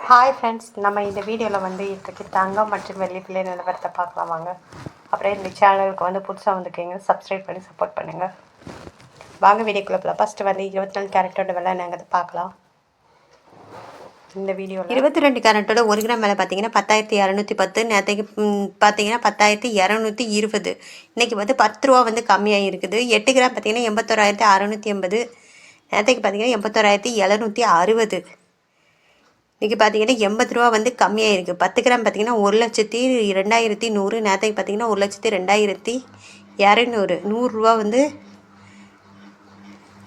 Hi friends, நம்ம இந்த வீடியோவில் வந்து இன்றைக்கி தங்கம் மற்றும் வெள்ளி விலை நிலவரத்தை பார்க்கலாம் வாங்க. அப்புறம் இந்த சேனலுக்கு வந்து புதுசாக வந்துருக்கீங்க, சப்ஸ்கிரைப் பண்ணி சப்போர்ட் பண்ணுங்கள். வாங்க வீடியோக்குள்ளே போகலாம். ஃபஸ்ட்டு வந்து 24 கேரட்டோட விலை என்னங்கிறது பார்க்கலாம். இந்த வீடியோவில் 22 கேரட்டோட 1 கிராம் விலை பார்த்தீங்கன்னா 10,210. நேற்றுக்கு பார்த்தீங்கன்னா 10,220. இன்றைக்கி வந்து 10 ரூபா வந்து கம்மியாக இருக்குது. 8 கிராம் பார்த்தீங்கன்னா 81,680. நேற்றுக்கு பார்த்தீங்கன்னா 81,760. இன்றைக்கி பார்த்தீங்கன்னா 80 ரூபா வந்து கம்மியாக இருக்குது. 10 கிராம் பார்த்தீங்கன்னா 1,02,100. நேற்றுக்கு பார்த்தீங்கன்னா 1,02,200. 100 வந்து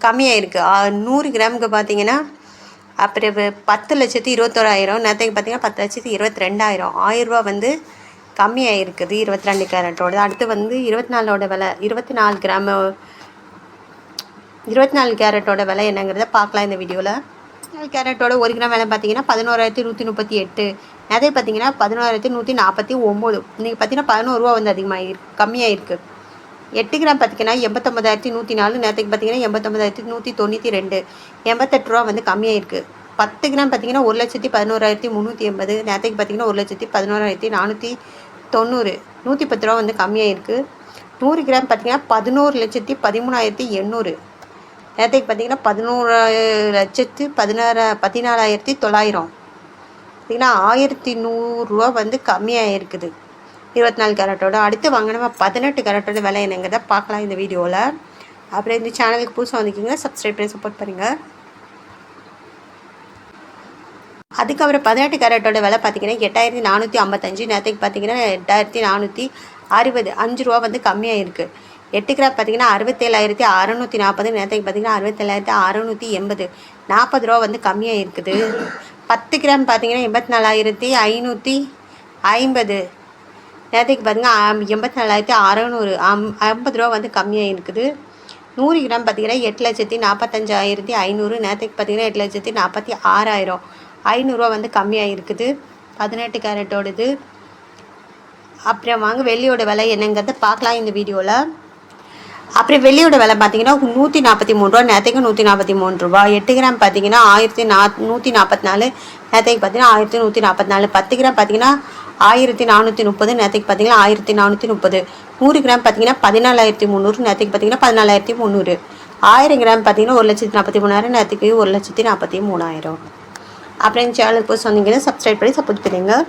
கம்மியாக இருக்குது. 100 கிராமுக்கு பார்த்தீங்கன்னா அப்புறம் 10,21,000. நேற்றுக்கு பார்த்தீங்கன்னா 10,22,000. 1000 வந்து கம்மியாக இருக்குது 22 கேரட்டோட. அடுத்து வந்து 24 விலை 24 கிராம் 24 கேரட்டோட விலை என்னங்கிறத பார்க்கலாம் இந்த வீடியோவில். 24 கேரட்டோட 1 கிராம் விலை பார்த்தீங்கன்னா 11,138. அதே பார்த்தீங்கன்னா 11,149. இன்றைக்கி பார்த்தீங்கன்னா 11 ரூபா வந்து கம்மியாக இருக்குது. 8 கிராம் பார்த்தீங்கன்னா 89,104. நேற்றுக்கு பார்த்தீங்கன்னா 89,192. 88 ரூபா வந்து கம்மியாக இருக்குது. 10 கிராம் பார்த்தீங்கன்னா 1,11,380. நேற்றுக்கு பார்த்தீங்கன்னா 1,11,490. 110 ரூபா வந்து கம்மியாக இருக்குது. 100 கிராம் பார்த்தீங்கன்னா 11,13,800. நேற்றுக்கு பார்த்தீங்கன்னா 11,14,900. பார்த்திங்கன்னா 1,100 வந்து கம்மியாக இருக்குது 24 கேரட்டோட. அடுத்து வாங்க நம்ம 18 கேரட்டோட விலை என்னங்கிறத பார்க்கலாம் இந்த வீடியோவில். அப்புறம் இந்த சேனலுக்கு புதுசாக வந்துக்கிங்க, சப்ஸ்கிரைப் பண்ணி சப்போர்ட் பண்ணுங்கள். அதுக்கப்புறம் 18 கேரட்டோட விலை பார்த்திங்கன்னா 8,455. நேற்றுக்கு பார்த்திங்கன்னா 8,460. 5 ரூபா வந்து கம்மியாக இருக்குது. 8 கிராம் பார்த்திங்கன்னா 67,640. நேற்றுக்கு பார்த்திங்கன்னா 67,680. 40 ரூபா வந்து கம்மியாக இருக்குது. 10 கிராம் பார்த்திங்கன்னா 84,550. நேற்றுக்கு பார்த்திங்கன்னா 84,600. 50 ரூபா வந்து கம்மியாக இருக்குது. 100 கிராம் பார்த்திங்கன்னா 8,45,500. நேற்றுக்கு பார்த்திங்கன்னா 8,46,000. 500 வந்து கம்மியாக இருக்குது 18 கேரட்டோடது. அப்புறம் வாங்க வெள்ளியோட விலை என்னங்கிறத பார்க்கலாம் இந்த வீடியோவில். அப்புறம் வெள்ளியோட விலை பார்த்தீங்கன்னா 143 ரூபா. நேற்றுக்கு 143 ரூபா. 8 கிராம் பார்த்தீங்கன்னா 1,144. நேற்றுக்கு பார்த்தீங்கன்னா 1,144. 10 கிராம் பார்த்தீங்கன்னா 1,430. நேற்றுக்கு பார்த்தீங்கன்னா 1,430. 100 கிராம் பார்த்தீங்கன்னா 14,300. நேற்றுக்கு பார்த்தீங்கன்னா 14,300. 1000 கிராம் பார்த்தீங்கன்னா 1,43,000. நேற்றுக்கு 1,43,000. அப்புறம் சேனலுக்கு போய் சொன்னீங்கன்னா சப்ஸ்கிரைப் பண்ணி சப்போர்ட் பண்ணுங்கள்.